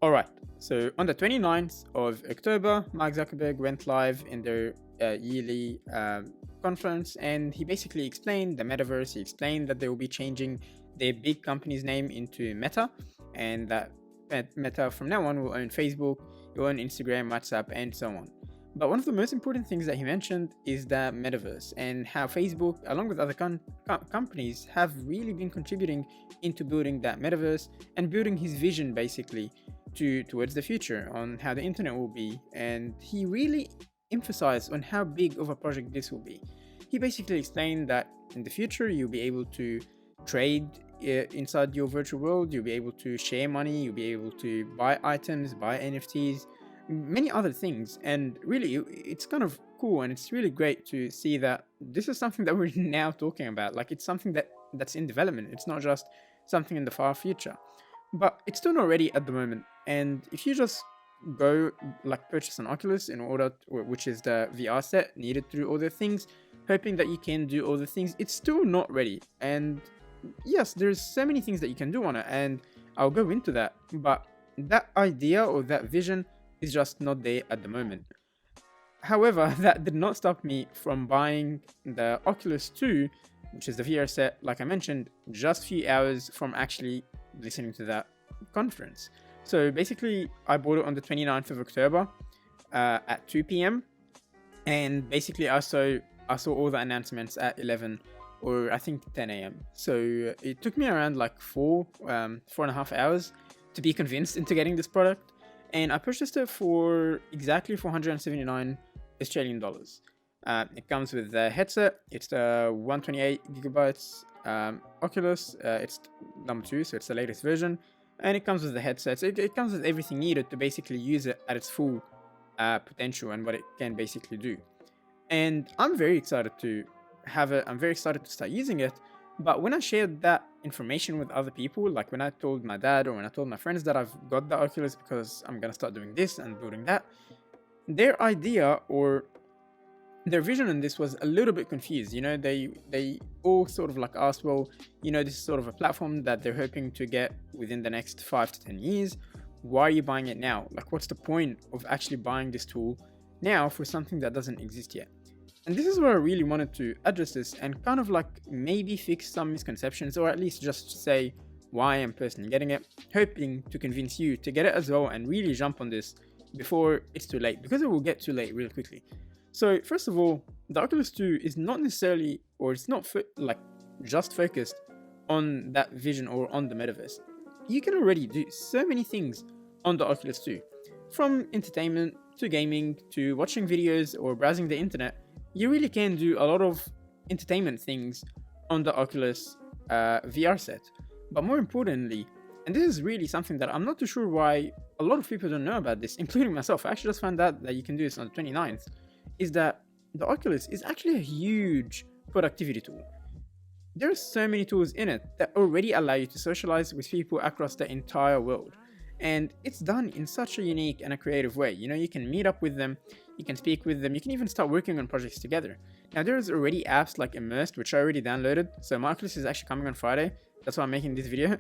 All right. So on the 29th of October, Mark Zuckerberg went live in their yearly conference, and he basically explained the metaverse. He explained that they will be changing their big company's name into Meta, and that Meta from now on will own Facebook, will own Instagram, WhatsApp, and so on. But one of the most important things that he mentioned is the metaverse and how Facebook, along with other companies, have really been contributing into building that metaverse and building his vision basically towards the future on how the internet will be. And he really emphasized on how big of a project this will be. He basically explained that in the future you'll be able to trade inside your virtual world, you'll be able to share money, you'll be able to buy items, buy NFTs, many other things. And really it's kind of cool, and it's really great to see that this is something that we're now talking about. Like, it's something that's in development. It's not just something in the far future, but it's done already at the moment. And if you just go like purchase an oculus in order which is the VR set needed to do all the things, hoping that you can do all the things, it's still not ready. And yes, there's so many things that you can do on it, and I'll go into that, but that idea or that vision is just not there at the moment. However, that did not stop me from buying the Oculus 2, which is the VR set, like I mentioned, just a few hours from actually listening to that conference. So basically, I bought it on the 29th of October at 2 p.m. And basically, I saw all the announcements at 11 or I think 10 a.m. So it took me around like 4.5 hours to be convinced into getting this product. And I purchased it for exactly 479 Australian dollars. It comes with the headset. It's the 128 gigabytes Oculus. It's number 2, so it's the latest version. And it comes with the headset. So it comes with everything needed to basically use it at its full potential and what it can basically do. And I'm very excited to have it. I'm very excited to start using it. But when I shared that information with other people, like when I told my dad or when I told my friends that I've got the Oculus because I'm gonna start doing this and building that, their idea or their vision on this was a little bit confused. You know, they all sort of like asked, well, you know, this is sort of a platform that they're hoping to get within the next 5 to 10 years. Why are you buying it now? Like, what's the point of actually buying this tool now for something that doesn't exist yet? And this is where I really wanted to address this and kind of like maybe fix some misconceptions, or at least just say why I'm personally getting it, hoping to convince you to get it as well and really jump on this before it's too late, because it will get too late real quickly. So first of all, the Oculus 2 is not necessarily, or it's not just focused on that vision or on the metaverse. You can already do so many things on the Oculus 2, from entertainment to gaming to watching videos or browsing the internet. You really can do a lot of entertainment things on the Oculus VR set. But more importantly, and this is really something that I'm not too sure why a lot of people don't know about this, including myself. I actually just found out that you can do this on the 29th, is that the Oculus is actually a huge productivity tool. There are so many tools in it that already allow you to socialize with people across the entire world. And it's done in such a unique and a creative way. You know, you can meet up with them, you can speak with them, you can even start working on projects together. Now, there's already apps like Immersed, which I already downloaded. So my Oculus is actually coming on Friday. That's why I'm making this video.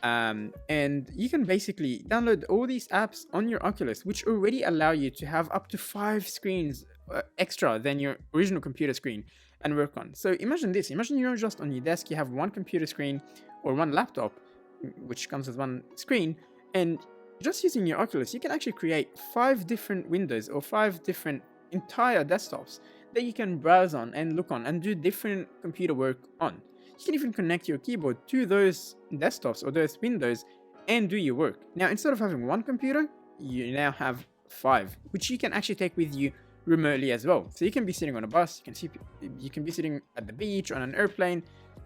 And you can basically download all these apps on your Oculus, which already allow you to have up to 5 screens extra than your original computer screen and work on. So imagine this. Imagine you're just on your desk, you have one computer screen or one laptop, which comes with one screen, and just using your Oculus, you can actually create 5 different windows or 5 different entire desktops that you can browse on and look on and do different computer work on. You can even connect your keyboard to those desktops or those windows and do your work. Now, instead of having one computer, you now have 5, which you can actually take with you remotely as well. So you can be sitting on a bus, you can be sitting at the beach, on an airplane,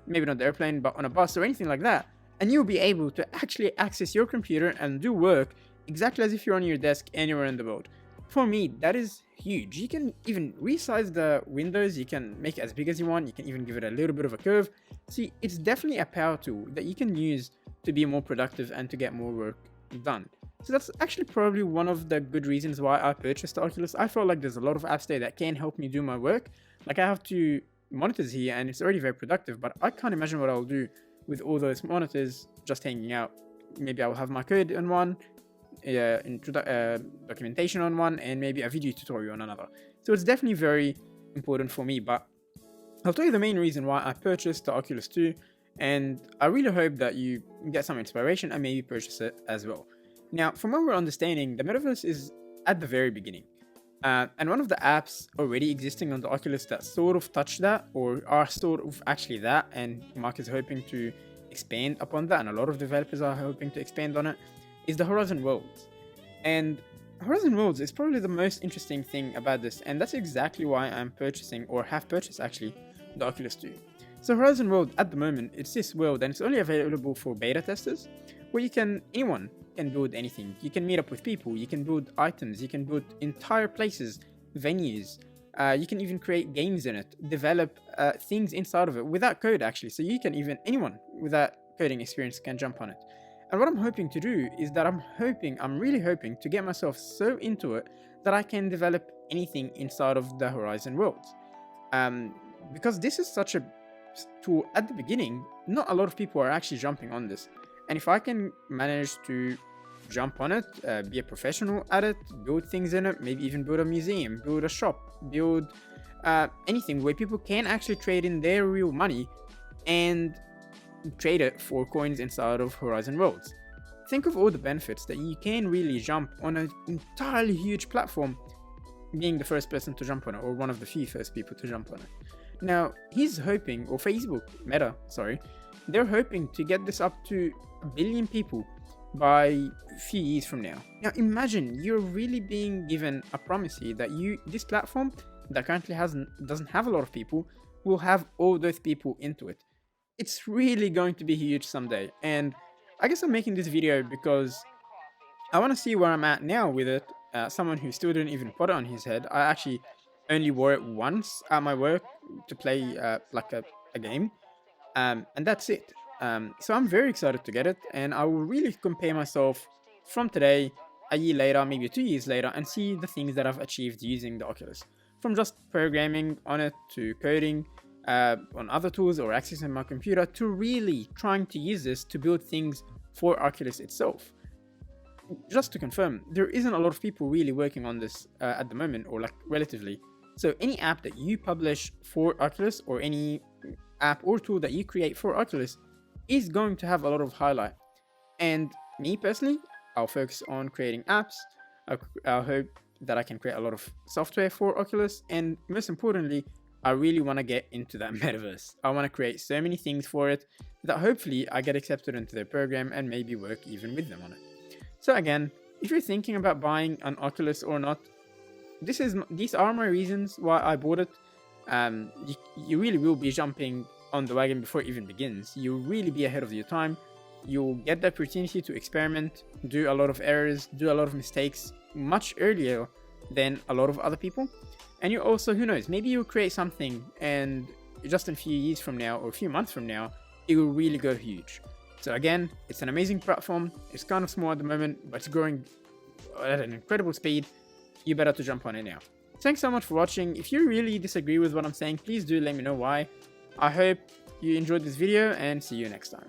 maybe not the airplane, but on a bus or anything like that. And you'll be able to actually access your computer and do work exactly as if you're on your desk anywhere in the world. For me, that is huge. You can even resize the windows, you can make it as big as you want, you can even give it a little bit of a curve. See, it's definitely a power tool that you can use to be more productive and to get more work done. So that's actually probably one of the good reasons why I purchased the Oculus. I felt like there's a lot of apps there that can help me do my work. Like, I have 2 monitors here and it's already very productive, but I can't imagine what I'll do with all those monitors just hanging out. Maybe I'll have my code on one, documentation on one, and maybe a video tutorial on another. So it's definitely very important for me, but I'll tell you the main reason why I purchased the Oculus 2, and I really hope that you get some inspiration and maybe purchase it as well. Now, from what we're understanding, the metaverse is at the very beginning. And one of the apps already existing on the Oculus that sort of touch that, or are sort of actually that, and Mark is hoping to expand upon that, and a lot of developers are hoping to expand on it, is the Horizon Worlds. And Horizon Worlds is probably the most interesting thing about this, and that's exactly why I'm purchasing, or have purchased actually, the Oculus 2. So Horizon World at the moment, it's this world, and it's only available for beta testers, where anyone can build anything. You can meet up with people, you can build items, you can build entire places, venues, you can even create games in it, develop things inside of it without code actually. So anyone without coding experience can jump on it. And what I'm hoping to do is that I'm really hoping to get myself so into it that I can develop anything inside of the Horizon Worlds. Because this is such a tool at the beginning, not a lot of people are actually jumping on this. And if I can manage to jump on it, be a professional at it, build things in it, maybe even build a museum, build a shop, build anything where people can actually trade in their real money and trade it for coins inside of Horizon Worlds. Think of all the benefits that you can really jump on an entirely huge platform, being the first person to jump on it, or one of the few first people to jump on it. Now, he's hoping, or Facebook, Meta, sorry, they're hoping to get this up to 1 billion people by a few years from now. Now imagine you're really being given a promise here that this platform that currently doesn't have a lot of people will have all those people into it. It's really going to be huge someday, and I guess I'm making this video because I want to see where I'm at now with it. Someone who still didn't even put it on his head. I actually only wore it once at my work to play like a game, and that's it. So I'm very excited to get it, and I will really compare myself from today, a year later, maybe 2 years later, and see the things that I've achieved using the Oculus. From just programming on it, to coding on other tools, or accessing my computer, to really trying to use this to build things for Oculus itself. Just to confirm, there isn't a lot of people really working on this at the moment, or like relatively. So any app that you publish for Oculus, or any app or tool that you create for Oculus, is going to have a lot of highlight. And me personally, I'll focus on creating apps. I'll hope that I can create a lot of software for Oculus, and most importantly, I really want to get into that metaverse. I want to create so many things for it that hopefully I get accepted into their program and maybe work even with them on it. So again, if you're thinking about buying an Oculus or not, these are my reasons why I bought it. You really will be jumping on the wagon before it even begins. You'll really be ahead of your time. You'll get the opportunity to experiment, do a lot of errors, do a lot of mistakes much earlier than a lot of other people. And you also, who knows, maybe you'll create something and just in a few years from now or a few months from now, it will really go huge. So again, it's an amazing platform. It's kind of small at the moment, but it's growing at an incredible speed. You better to jump on it now. Thanks so much for watching. If you really disagree with what I'm saying, please do let me know why. I hope you enjoyed this video, and see you next time.